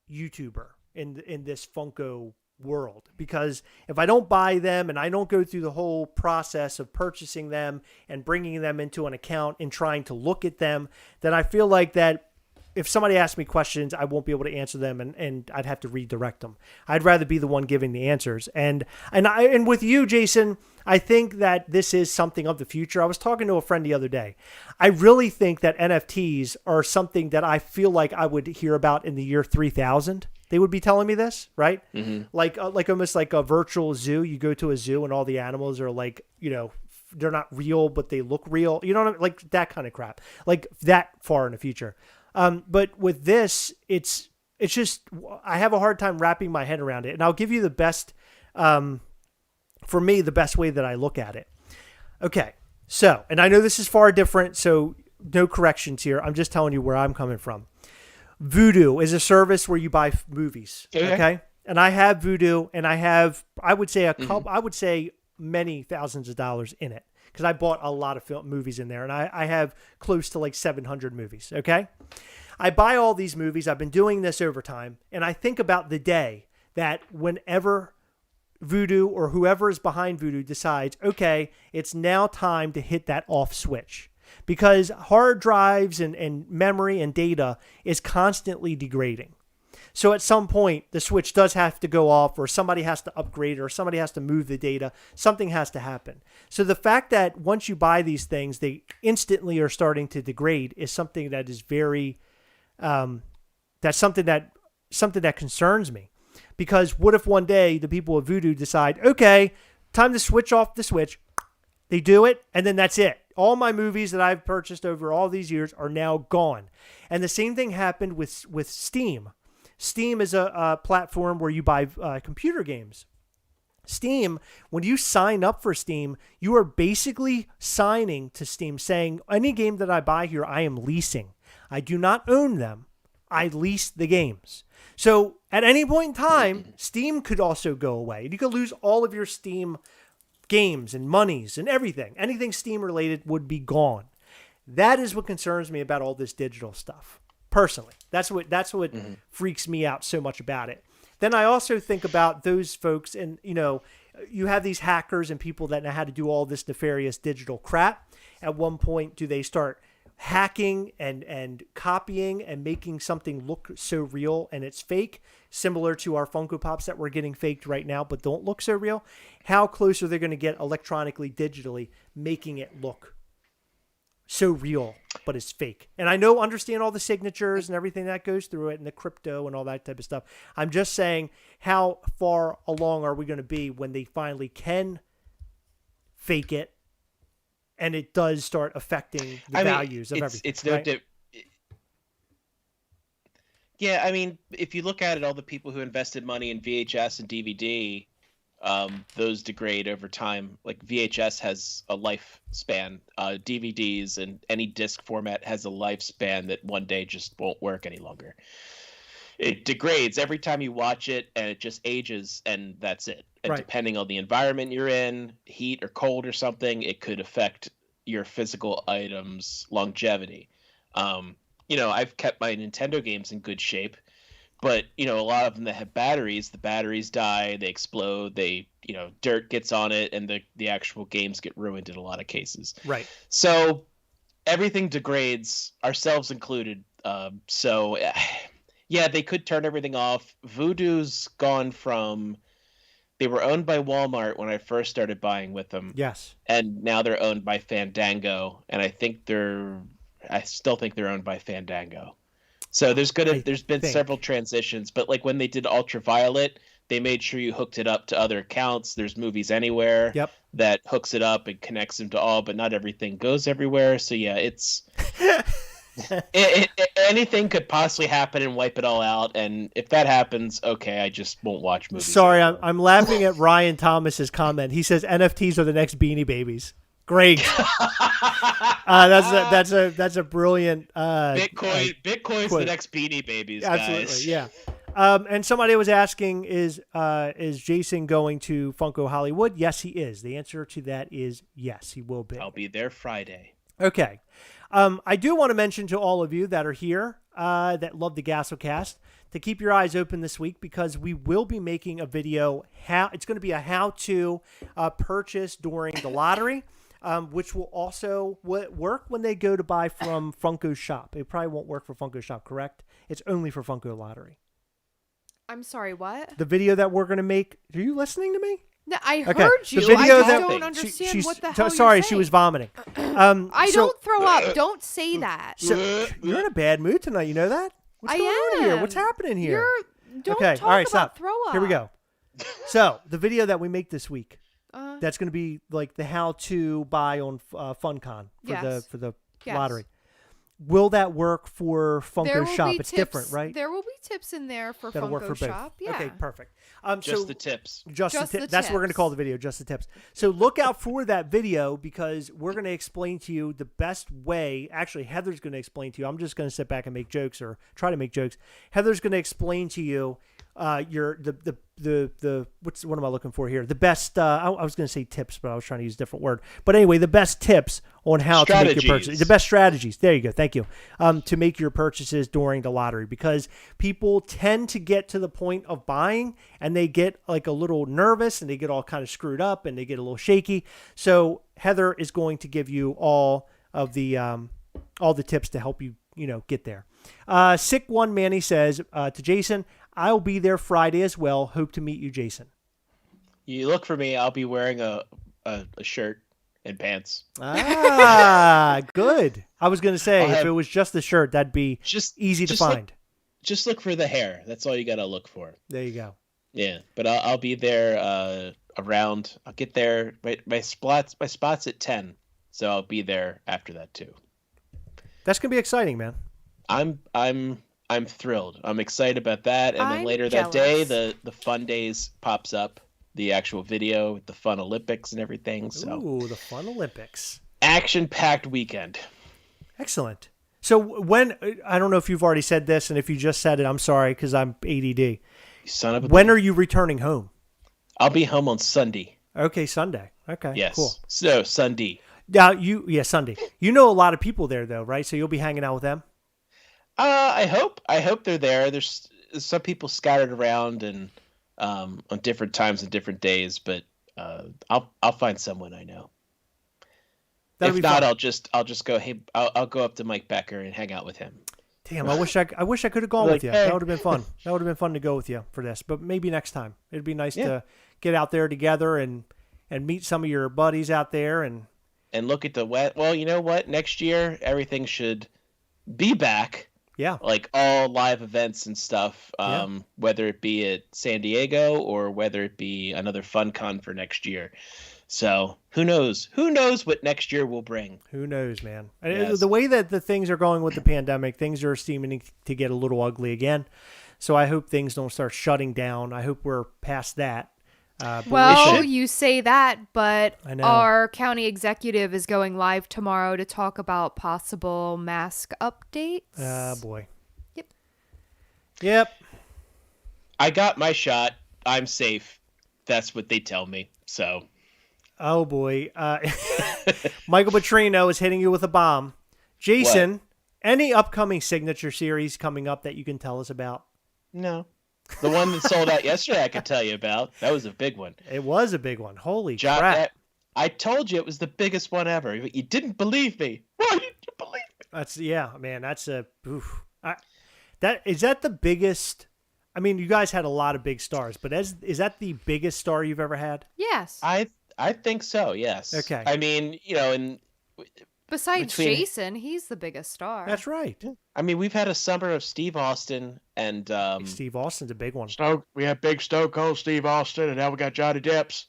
YouTuber in this Funko world. Because if I don't buy them and I don't go through the whole process of purchasing them and bringing them into an account and trying to look at them, then I feel like that if somebody asks me questions, I won't be able to answer them, and I'd have to redirect them. I'd rather be the one giving the answers. And with you, Jason, I think that this is something of the future. I was talking to a friend the other day. I really think that NFTs are something that I feel like I would hear about in the year 3000. They would be telling me this, right? Mm-hmm. Like almost like a virtual zoo. You go to a zoo and all the animals are like, they're not real, but they look real. You know what I mean? Like that kind of crap. Like that far in the future. But with this, it's just, I have a hard time wrapping my head around it. And I'll give you the best, for me, the best way that I look at it. Okay. So, and I know this is far different, so no corrections here. I'm just telling you where I'm coming from. Vudu is a service where you buy movies. Okay. And I have Vudu, and I have, I would say many thousands of dollars in it. Because I bought a lot of movies in there, and I have close to like 700 movies, okay? I buy all these movies. I've been doing this over time, and I think about the day that whenever Vudu or whoever is behind Vudu decides, okay, it's now time to hit that off switch. Because hard drives and memory and data is constantly degrading. So at some point, the switch does have to go off, or somebody has to upgrade, or somebody has to move the data. Something has to happen. So the fact that once you buy these things, they instantly are starting to degrade is something that is very, that's something that concerns me. Because what if one day the people of Vudu decide, okay, time to switch off the switch. They do it, and then that's it. All my movies that I've purchased over all these years are now gone. And the same thing happened with Steam. Steam is a platform where you buy computer games. Steam, when you sign up for Steam, you are basically signing to Steam saying, any game that I buy here, I am leasing. I do not own them. I lease the games. So at any point in time, Steam could also go away. You could lose all of your Steam games and monies and everything. Anything Steam related would be gone. That is what concerns me about all this digital stuff. Personally, that's what freaks me out so much about it. Then I also think about those folks, and you have these hackers and people that know how to do all this nefarious digital crap. At one point, do they start hacking and copying and making something look so real and it's fake, similar to our Funko Pops that we're getting faked right now, but don't look so real? How close are they going to get electronically, digitally, making it look so real, but it's fake? And I understand all the signatures and everything that goes through it and the crypto and all that type of stuff. I'm just saying, how far along are we going to be when they finally can fake it and it does start affecting the values of everything? It's no Yeah, I mean, if you look at it, all the people who invested money in VHS and DVD, those degrade over time. Like VHS has a lifespan. DVDs and any disc format has a lifespan that one day just won't work any longer. It degrades every time you watch it, and it just ages, and that's it. And depending on the environment you're in, heat or cold or something, it could affect your physical items' longevity. I've kept my Nintendo games in good shape, but a lot of them that have batteries, the batteries die, they explode, dirt gets on it, and the actual games get ruined in a lot of cases. Right. So everything degrades, ourselves included. Yeah, they could turn everything off. Voodoo's gone from... They were owned by Walmart when I first started buying with them. Yes. And now they're owned by Fandango, and I still think they're owned by Fandango. So there's been several transitions, but like when they did Ultraviolet, they made sure you hooked it up to other accounts. There's Movies Anywhere that hooks it up and connects them to all, but not everything goes everywhere. So yeah, it's... anything could possibly happen and wipe it all out, and if that happens, okay, I just won't watch movies. Sorry, I'm laughing at Ryan Thomas's comment. He says NFTs are the next Beanie Babies. Great. That's a brilliant Bitcoin's quote. The next Beanie Babies, absolutely, guys. Yeah. And somebody was asking, is Jason going to Funko Hollywood? Yes, he is. The answer to that is yes, he will be. I'll be there Friday. Okay. I do want to mention to all of you that are here that love the Gastlecast to keep your eyes open this week, because we will be making a video. It's going to be a how-to purchase during the lottery, which will also work when they go to buy from Funko Shop. It probably won't work for Funko Shop, correct? It's only for Funko Lottery. I'm sorry, what? The video that we're going to make. Are you listening to me? No, I heard The you. video I that don't understand what the hell sorry, you're she saying. was vomiting. I don't throw up. Don't say that. So, you're in a bad mood tonight. You know that? What's going on here? What's happening here? Don't okay, talk all right, about stop. throw up. Here we go. So the video that we make this week, Uh-huh. that's going to be like the how to buy on Funkon for the Yes. lottery. Will that work for There Funko will Shop? be It's tips. different, right? There will be tips in there for That'll Funko work for both. Shop. Yeah. Okay, perfect. Just the tips. Just the the That's what we're going to tips. call the video, just the tips. So look out for that video, because we're going to explain to you the best way. Actually, Heather's going to explain to you. I'm just going to sit back and make jokes or try to make jokes. Heather's going to explain to you what am I looking for here? The best. I was going to say tips, but I was trying to use a different word. But anyway, the best tips on how to make your purchases. The best strategies. There you go. Thank you. To make your purchases during the lottery, because people tend to get to the point of buying and they get like a little nervous and they get all kind of screwed up and they get a little shaky. So Heather is going to give you all the tips to help you get there. Sick One Manny says to Jason, I'll be there Friday as well. Hope to meet you, Jason. You look for me, I'll be wearing a shirt and pants. Ah, good. I was going to say, if it was just the shirt, that'd be just easy to find. Just look for the hair. That's all you got to look for. There you go. Yeah, but I'll be there around. I'll get there. My spot's at 10, so I'll be there after that too. That's going to be exciting, man. I'm thrilled. I'm excited about that. And then later that day, the Fun Days pops up, the actual video with the Fun Olympics and everything. So Ooh, the Fun Olympics. Action-packed weekend. Excellent. So when, I don't know if you've already said this, and if you just said it, I'm sorry, because I'm ADD. You son of a When are you returning home? I'll be home on Sunday. Okay, Sunday. Okay, Yes. cool. So Sunday. Now Sunday. You know a lot of people there though, right? So you'll be hanging out with them? I hope they're there. There's some people scattered around and on different times and different days, but I'll find someone I know. If not, I'll just go. Hey, I'll go up to Mike Becker and hang out with him. Damn, I wish I could have gone with you. Hey. That would have been fun. That would have been fun to go with you for this. But maybe next time. It'd be nice to get out there together and meet some of your buddies out there and look at the wet. Well, you know what? Next year everything should be back. Yeah. Like all live events and stuff. Whether it be at San Diego or whether it be another Funkon for next year. So who knows? Who knows what next year will bring? Who knows, man? Yes. The way that the things are going with the pandemic, things are seeming to get a little ugly again. So I hope things don't start shutting down. I hope we're past that. But Well, should. you say that, but I know. our county executive is going live tomorrow to talk about possible mask updates. boy. Yep. Yep. I got my shot. I'm safe. That's what they tell me. So. Oh boy. Michael Petrino is hitting you with a bomb. Jason, any upcoming signature series coming up that you can tell us about? No. The one that sold out yesterday, I could tell you about. That was a big one. It was a big one. Holy crap. I told you it was the biggest one ever, but you didn't believe me. Why didn't you believe me? That's man. That's a oof. Is that the biggest? I mean, you guys had a lot of big stars, but is that the biggest star you've ever had? Yes. I think so. Yes. Okay. I mean, Besides between- Jason, he's the biggest star. That's right. I mean, we've had a summer of Steve Austin and Steve Austin's a big one. We had big Stone Cold Steve Austin, and now we got Johnny Depp's.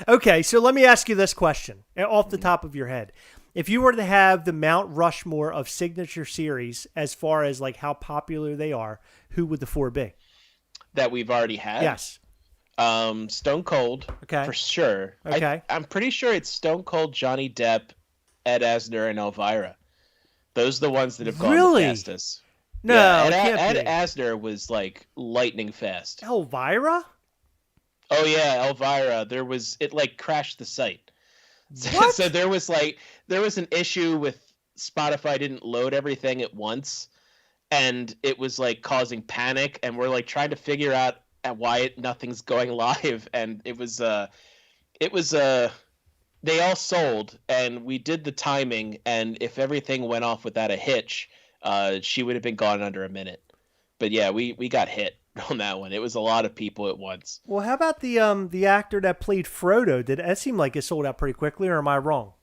Okay, so let me ask you this question off the top of your head. If you were to have the Mount Rushmore of signature series as far as like how popular they are, who would the 4 be? That we've already had. Yes. Stone Cold. Okay. For sure. Okay. I'm pretty sure it's Stone Cold, Johnny Depp, Ed Asner, and Elvira. Those are the ones that have gone Really? the fastest. No, Yeah, it can't Ed be. Asner was like lightning fast. Elvira? Oh yeah, Elvira. It like crashed the site. What? So there was an issue with Spotify didn't load everything at once, and it was like causing panic, and we're like trying to figure out why nothing's going live, and it was they all sold, and we did the timing, and if everything went off without a hitch, she would have been gone under a minute. But yeah, we got hit on that one. It was a lot of people at once. Well, how about the actor that played Frodo? Did it seem like it sold out pretty quickly, or am I wrong?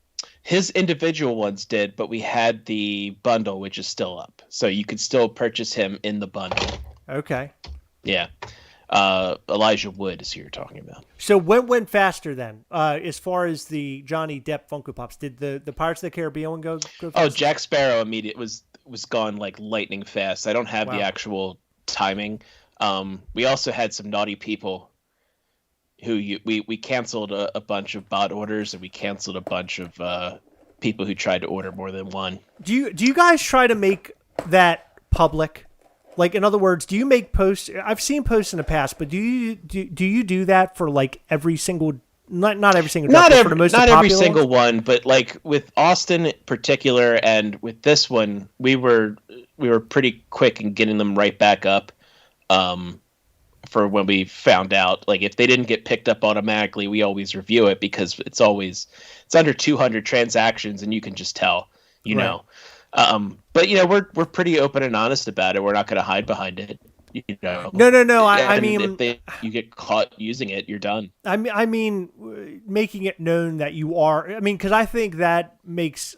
His individual ones did, but we had the bundle, which is still up, so you could still purchase him in the bundle. Okay. Yeah. Elijah Wood is who you're talking about. So what went faster then? As far as the Johnny Depp Funko Pops, did the Pirates of the Caribbean one go faster? Oh, Jack Sparrow immediate was gone like lightning fast. I don't have Wow. the actual timing. We also had some naughty people who we canceled a bunch of bot orders, and we canceled a bunch of people who tried to order more than one. Do you guys try to make that public? Like, in other words, do you make posts? I've seen posts in the past, but do you do that for like every single? Not every single. Not but every for the most not every popular single ones? one, but like with Austin in particular, and with this one, we were pretty quick in getting them right back up. For when we found out, like if they didn't get picked up automatically, we always review it because it's under 200 transactions, and you can just tell, you Right. know. But we're pretty open and honest about it. We're not going to hide behind it. No. I And mean, if you get caught using it, you're done. I mean, making it known that you are. I mean, because I think that makes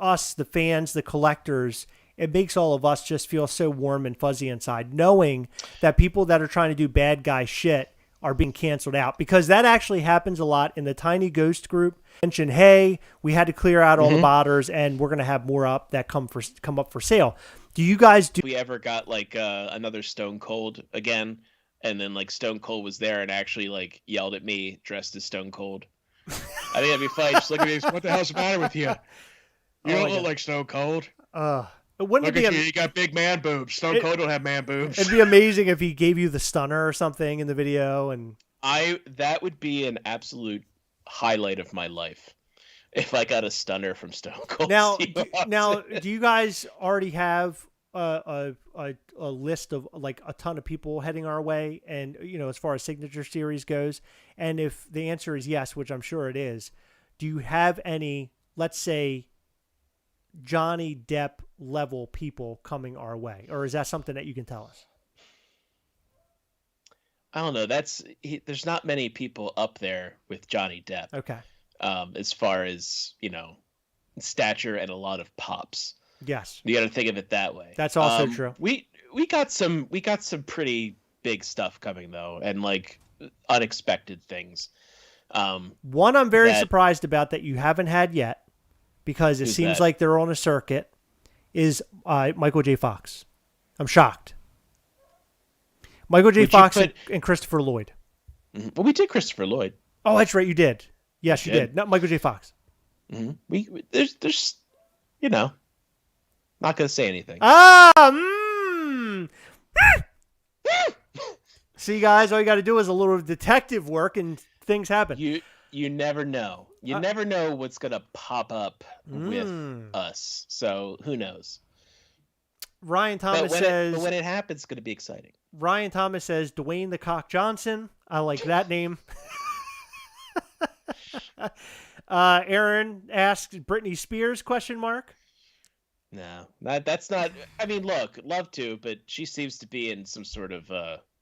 us, the fans, the collectors, it makes all of us just feel so warm and fuzzy inside, knowing that people that are trying to do bad guy shit are being canceled out, because that actually happens a lot in the Tiny Ghost group. Mention, hey, we had to clear out all the botters, and we're going to have more up that come up for sale. Do you guys do? We ever got like another Stone Cold again, and then like Stone Cold was there and actually like yelled at me dressed as Stone Cold. I think that'd be funny. Just look at me. What the hell's the matter with you? You don't look like Stone Cold. Wouldn't Look it be? at you. You got big man boobs. Stone Cold don't have man boobs. It'd be amazing if he gave you the stunner or something in the video, and That would be an absolute highlight of my life if I got a stunner from Stone Cold. now, Steve now, Austin. do you guys already have a list of like a ton of people heading our way, and as far as signature series goes? And if the answer is yes, which I'm sure it is, do you have any, let's say, Johnny Depp level people coming our way, or is that something that you can tell us? I don't know. There's not many people up there with Johnny Depp. Okay. As far as stature and a lot of pops. Yes. You got to think of it that way. That's also true. We got some pretty big stuff coming though, and like unexpected things. One I'm very surprised about that you haven't had yet, because it Who's seems that? like they're on a circuit, is Michael J. Fox. I'm shocked. Michael J. Would you Fox put- and Christopher Lloyd. Well, we did Christopher Lloyd. Oh, that's right. You did. Yes, you did. Not Michael J. Fox. There's, not gonna say anything. See, guys, all you got to do is a little detective work, and things happen. You never know. You never know what's gonna pop up with us. So who knows? Ryan Thomas says. But when it happens, it's gonna be exciting. Ryan Thomas says Dwayne the Cock Johnson. I like that name. Aaron asks Britney Spears ? No, that's not. I mean, look, love to, but she seems to be in some sort of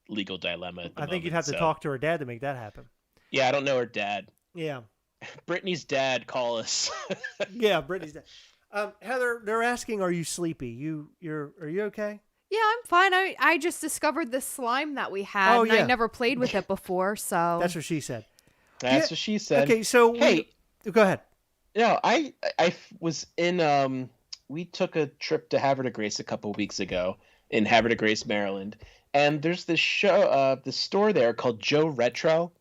legal dilemma at the moment. I think you'd have to talk to her dad to make that happen. Yeah, I don't know her dad. Yeah. Britney's dad, call us. Yeah, Britney's dad. Heather, they're asking, are you sleepy? Are you okay? Yeah, I'm fine. I just discovered this slime that we had, and I never played with it before, so... That's what she said. That's what she said. Okay, so... Hey. Go ahead. No, I was in... we took a trip to Havre de Grace a couple weeks ago in Havre de Grace, Maryland, and there's this the store there called Joe Retro,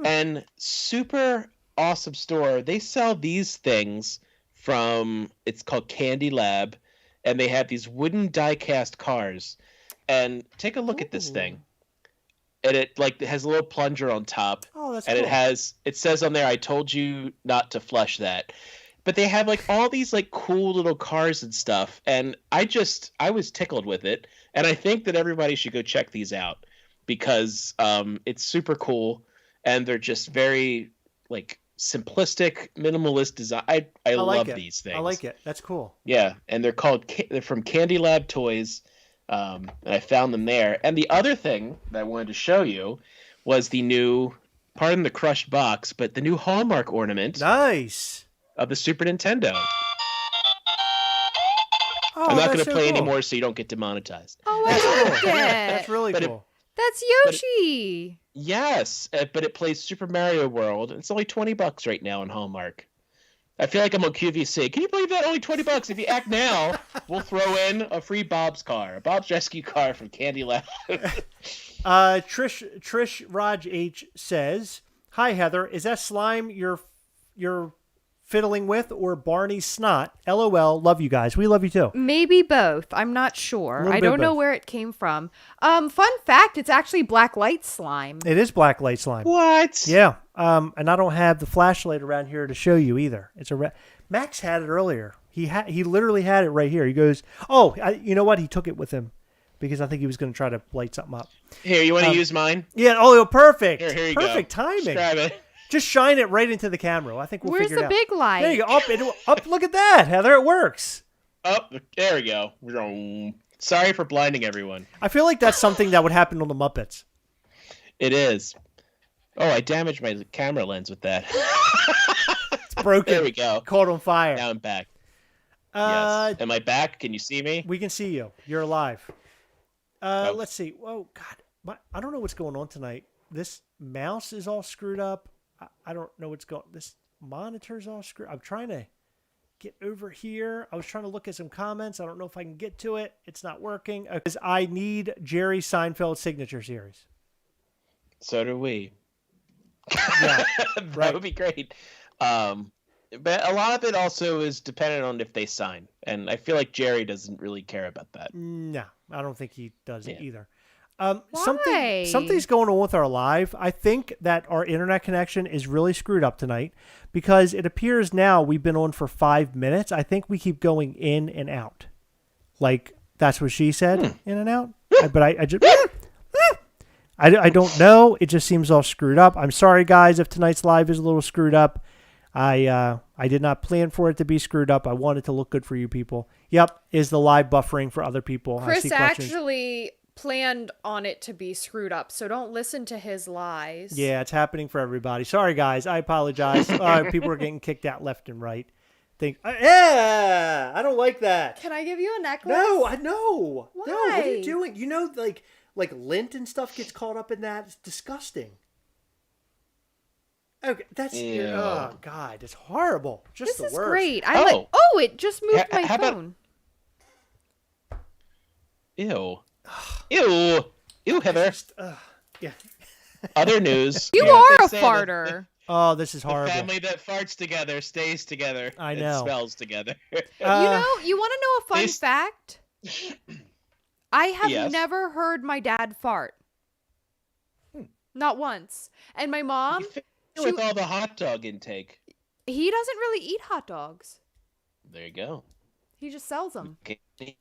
and super awesome store. They sell these things from... It's called Candy Lab, and they have these wooden die-cast cars. And take a look at this thing. And it has a little plunger on top. Oh, that's and cool. It says on there, I told you not to flush that. But they have all these cool little cars and stuff. And I was tickled with it. And I think that everybody should go check these out because it's super cool. And they're just very simplistic, minimalist design. I love these things. I like it. That's cool. Yeah, and they're from Candy Lab Toys, and I found them there. And the other thing that I wanted to show you was the new, pardon the crushed box, but the new Hallmark ornament. Nice. Of the Super Nintendo. Oh, I'm not going to so play cool. anymore, so you don't get demonetized. Oh, I like it. That's really cool. That's Yoshi. Yes, but it plays Super Mario World. It's only $20 right now on Hallmark. I feel like I'm on QVC. Can you believe that? Only $20. If you act now, we'll throw in a free Bob's Rescue car from Candy Lab. Trish Raj H says, "Hi Heather, is that slime you're fiddling with or Barney's snot? LOL, love you guys. We love you too." Maybe both. I'm not sure. I don't know both. where it came from. Fun fact, it's actually black light slime. It is black light slime. What? Yeah. And I don't have the flashlight around here to show you either. It's Max had it earlier. He literally had it right here. He goes, "Oh, you know what? He took it with him because I think he was going to try to light something up." Here, you want to use mine? Yeah. Oh, perfect. Here you go. Perfect timing. Just grab it. Just shine it right into the camera. I think we'll Where's figure it out. the big light? There you go. Up. Look at that, Heather. It works. Oh, there we go. Sorry for blinding everyone. I feel like that's something that would happen on the Muppets. It is. Oh, I damaged my camera lens with that. It's broken. There we go. Caught on fire. Now I'm back. Yes. Am I back? Can you see me? We can see you. You're alive. Let's see. Oh, God. I don't know what's going on tonight. This mouse is all screwed up. I don't know what's going on. This monitor's all screwed. I'm trying to get over here. I was trying to look at some comments. I don't know if I can get to it. It's not working. Because I need Jerry Seinfeld's signature series. So do we. Yeah, That would be great. But a lot of it also is dependent on if they sign. And I feel like Jerry doesn't really care about that. No, I don't think he does either. Why? Something's going on with our live. I think that our internet connection is really screwed up tonight because it appears now we've been on for 5 minutes. I think we keep going in and out. That's what she said, in and out. But I just... I don't know. It just seems all screwed up. I'm sorry, guys, if tonight's live is a little screwed up. I did not plan for it to be screwed up. I want it to look good for you people. Yep, is the live buffering for other people. Chris actually planned on it to be screwed up, so don't listen to his lies. Yeah, it's happening for everybody. Sorry, guys. I apologize. People are getting kicked out left and right. I don't like that. Can I give you a necklace? No, no. Why? No, what are you doing? You know, like lint and stuff gets caught up in that. It's disgusting. Okay, that's oh God, it's horrible. Just this the worst. This is great. It just moved my phone. Ew. Ew, Heather. Yeah. Other news. You know what are they a say, farter. Oh, this is The horrible. family that farts together stays together. I and know. smells together. You want to know a fun they- fact? I have Yes. never heard my dad fart. Not once. And my mom, You fit with all the hot dog intake. he doesn't really eat hot dogs. There you go. He just sells them. Okay.